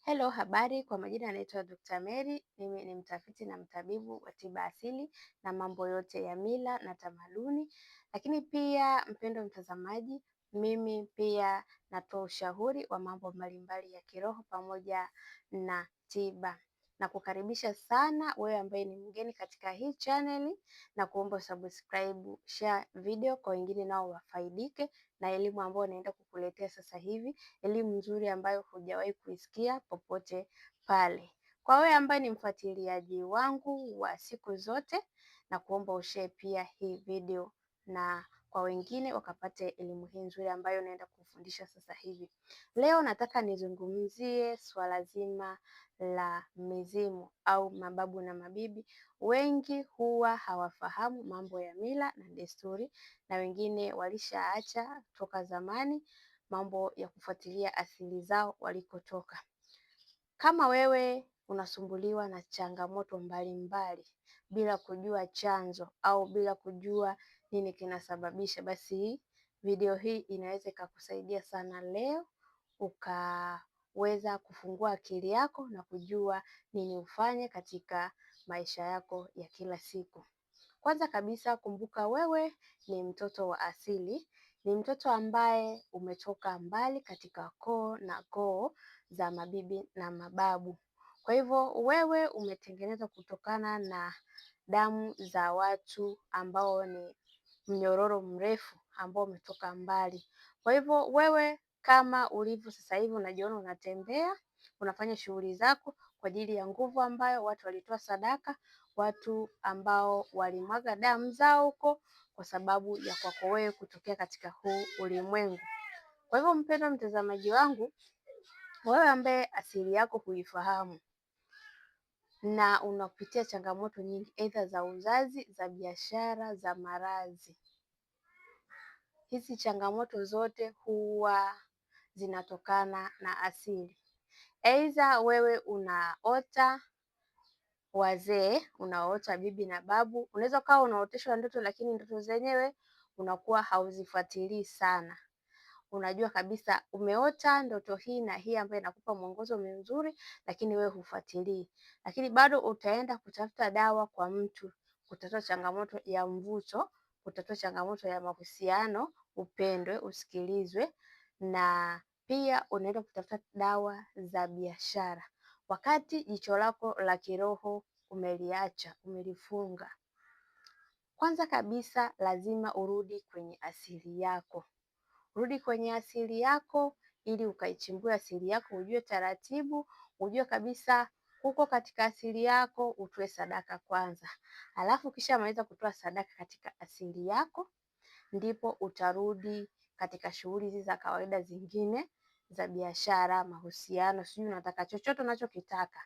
Hello, habari. Kwa majina anaitwa Dr. Mary. Mimi ni mtafiti na mtabibu wa tiba asili na mambo yote ya mila na tamaduni. Lakini pia mpendwa mtazamaji, mimi pia natoa ushauri wa mambo mbalimbali ya kiroho pamoja na tiba. Na kukaribisha sana wewe ambaye ni mgeni katika hii channel na kuomba subscribe, share video kwa wengine nao wafaidike na elimu ambayo naenda kukuletea sasa hivi, elimu nzuri ambayo hujawahi kuisikia popote pale. Kwa wewe ambaye ni mfuatiliaji wangu wa siku zote, na kuomba ushare pia hii video na kwa wengine wakapate elimu hii nzuri ambayo naenda kufundisha sasa hivi. Leo nataka nizungumzie swala zima la mizimu au mababu na mabibi. Wengi huwa hawafahamu mambo ya mila na desturi, na wengine walishaacha toka zamani mambo ya kufuatilia asili zao walikotoka. Kama wewe unasumbuliwa na changamoto mbalimbali bila kujua chanzo au bila kujua nini kinasababisha, basi video hii inaweza ikakusaidia sana leo ukaweza kufungua akili yako na kujua nini ufanye katika maisha yako ya kila siku. Kwanza kabisa, kumbuka wewe ni mtoto wa asili, ni mtoto ambaye umetoka mbali katika koo na koo za mabibi na mababu. Kwa hivyo wewe umetengenezwa kutokana na damu za watu ambao ni mnyororo mrefu ambao umetoka mbali. Kwa hivyo wewe kama ulivyo sasa hivi unajiona unatembea, unafanya shughuli zako kwa ajili ya nguvu ambayo watu walitoa sadaka, watu ambao walimwaga damu zao huko kwa sababu ya kwako wewe kutokea katika huu ulimwengu. Kwa hivyo mpendwa mtazamaji wangu, wewe ambaye asili yako huifahamu na unapitia changamoto nyingi, aidha za uzazi, za biashara, za maradhi, hizi changamoto zote huwa zinatokana na asili. Aidha wewe unaota wazee, unaota bibi na babu, unaweza ukawa unaoteshwa ndoto, lakini ndoto zenyewe unakuwa hauzifuatilii sana. Unajua kabisa umeota ndoto hii na hii ambayo inakupa mwongozo mzuri, lakini wewe hufuatilii. Lakini bado utaenda kutafuta dawa kwa mtu kutatua changamoto ya mvuto, kutatua changamoto ya mahusiano, upendwe, usikilizwe, na pia unaenda kutafuta dawa za biashara, wakati jicho lako la kiroho umeliacha, umelifunga. Kwanza kabisa lazima urudi kwenye asili yako. Rudi kwenye asili yako ili ukaichimbue asili yako, ujue taratibu, ujue kabisa huko katika asili yako, utoe sadaka kwanza. Alafu kisha maliza kutoa sadaka katika asili yako, ndipo utarudi katika shughuli hizi za kawaida zingine za biashara, mahusiano, sijui unataka chochote unachokitaka,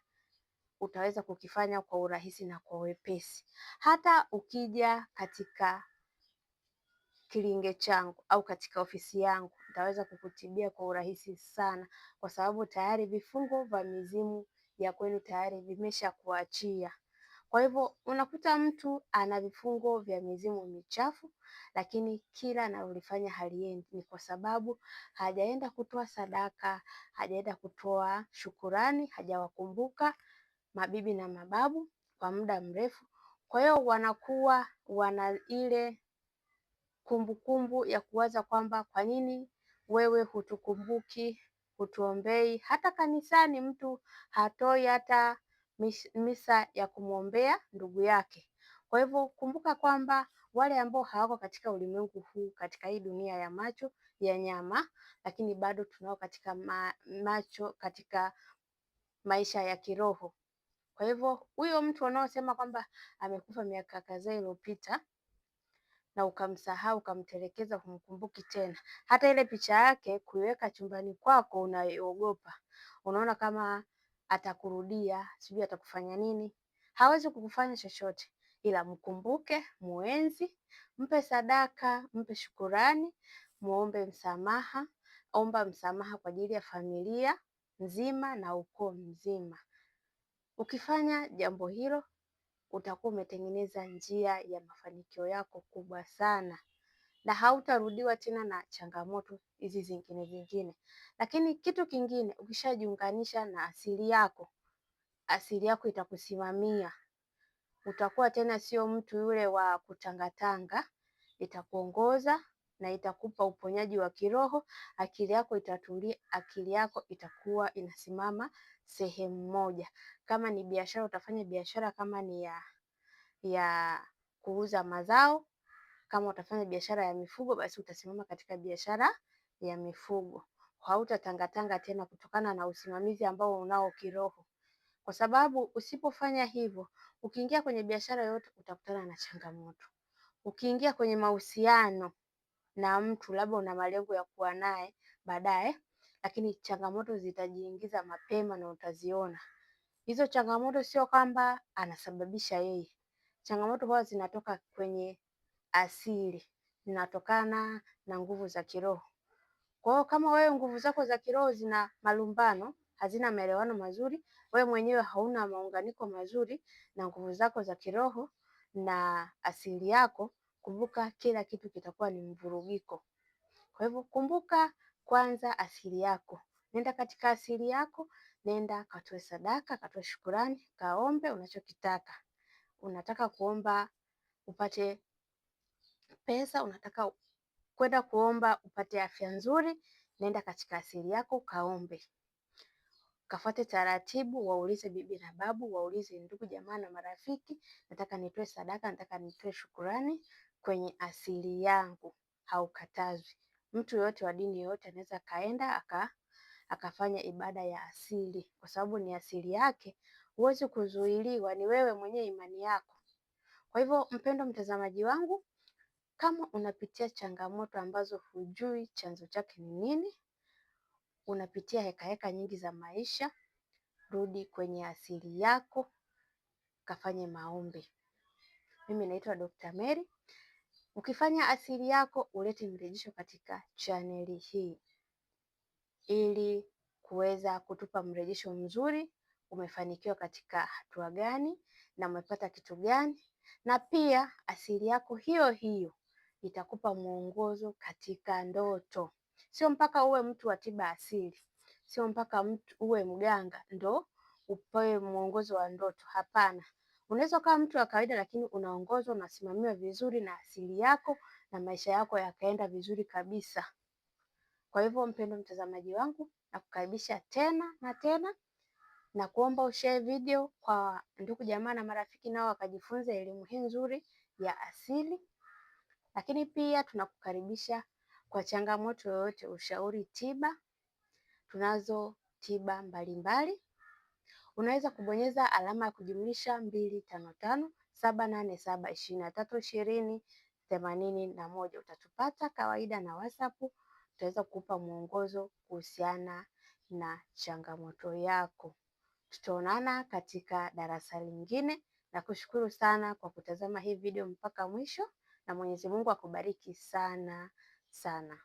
utaweza kukifanya kwa urahisi na kwa wepesi. Hata ukija katika kilinge changu au katika ofisi yangu, nitaweza kukutibia kwa urahisi sana, kwa sababu tayari vifungo vya mizimu ya kwenu tayari vimesha kuachia. Kwa hivyo unakuta mtu ana vifungo vya mizimu michafu, lakini kila analolifanya haliendi. Ni kwa sababu hajaenda kutoa sadaka, hajaenda kutoa shukurani, hajawakumbuka mabibi na mababu kwa muda mrefu. Kwa hiyo wanakuwa wana ile kumbukumbu ya kuwaza kwamba kwa nini wewe hutukumbuki, hutuombei. Hata kanisani mtu hatoi hata misa ya kumwombea ndugu yake. Kwa hivyo kumbuka kwamba wale ambao hawako katika ulimwengu huu, katika hii dunia ya macho ya nyama, lakini bado tunao katika macho, katika maisha ya kiroho. Kwa hivyo huyo mtu unaosema kwamba amekufa miaka kadhaa iliyopita na ukamsahau, ukamtelekeza, humkumbuki tena, hata ile picha yake kuiweka chumbani kwako unaiogopa, unaona kama atakurudia, sijui atakufanya nini. Hawezi kukufanya chochote, ila mkumbuke, muenzi, mpe sadaka, mpe shukurani, muombe msamaha. Omba msamaha kwa ajili ya familia nzima na ukoo mzima. Ukifanya jambo hilo, utakuwa umetengeneza njia ya mafanikio yako kubwa sana. na hautarudiwa tena na changamoto hizi zingine. Lakini kitu kingine, ukishajiunganisha na asili yako itakusimamia. Utakuwa tena sio mtu yule wa kutangatanga, itakuongoza na itakupa uponyaji wa kiroho. Akili yako itatulia, akili yako itakuwa inasimama sehemu moja. Kama ni biashara, utafanya biashara kama ni ya kuuza mazao. Kama utafanya biashara ya mifugo, basi utasimama katika biashara ya mifugo. Hautatangatanga tena kutokana na usimamizi ambao unao kiroho. Kwa sababu usipofanya hivyo, ukiingia kwenye biashara yote utakutana na changamoto. Ukiingia kwenye mahusiano na mtu, labda una malengo ya kuwa naye baadaye, lakini changamoto zitajiingiza mapema na utaziona. Hizo changamoto sio kwamba anasababisha yeye. Changamoto huwa zinatoka kwenye asili, zinatokana na nguvu za kiroho. Kwa hiyo kama wewe nguvu zako za kiroho zina malumbano, hazina maelewano mazuri, wewe mwenyewe hauna maunganiko mazuri na nguvu zako za kiroho na asili yako, kumbuka kila kitu kitakuwa ni mvurugiko. Kwa hivyo kumbuka kwanza asili yako. Nenda katika asili yako, nenda katoe sadaka, katoe shukurani, kaombe unachokitaka. Unataka kuomba upate pesa, unataka kwenda kuomba upate afya nzuri, nenda katika asili yako kaombe. Kafuate taratibu, waulize bibi na babu, waulize ndugu jamaa na marafiki, nataka nitoe sadaka, nataka nitoe shukurani kwenye asili yangu. Haukatazwi. Mtu yoyote wa dini yoyote anaweza kaenda akafanya ibada ya asili, kwa sababu ni asili yake, huwezi kuzuiliwa, ni wewe mwenyewe imani yako. Kwa hivyo mpendwa mtazamaji wangu, kama unapitia changamoto ambazo hujui chanzo chake ni nini, unapitia hekaheka nyingi za maisha, rudi kwenye asili yako, kafanye maombi. Mimi naitwa Dr. Mary. Ukifanya asili yako, ulete mrejesho katika chaneli hii ili kuweza kutupa mrejesho mzuri. Umefanikiwa katika hatua gani na umepata kitu gani? Na pia asili yako hiyo hiyo itakupa mwongozo katika ndoto. Sio mpaka uwe mtu wa tiba asili, sio mpaka mtu uwe mganga ndo upewe mwongozo wa ndoto. Hapana, unaweza kuwa mtu wa kawaida, lakini unaongozwa, unasimamiwa vizuri na asili yako na maisha yako yakaenda vizuri kabisa. Kwa hivyo mpendwa mtazamaji wangu, nakukaribisha tena na tena, na kuomba ushare video kwa ndugu jamaa na marafiki, nao wakajifunza elimu hii nzuri ya asili. Lakini pia tunakukaribisha kwa changamoto yoyote, ushauri, tiba. Tunazo tiba mbalimbali. Unaweza kubonyeza alama ya kujumlisha 255 787 23 20 81. Utatupata kawaida na WhatsApp. Tutaweza kukupa mwongozo kuhusiana na changamoto yako. Tutaonana katika darasa lingine. Nakushukuru sana kwa kutazama hii video mpaka mwisho, na Mwenyezi Mungu akubariki sana sana.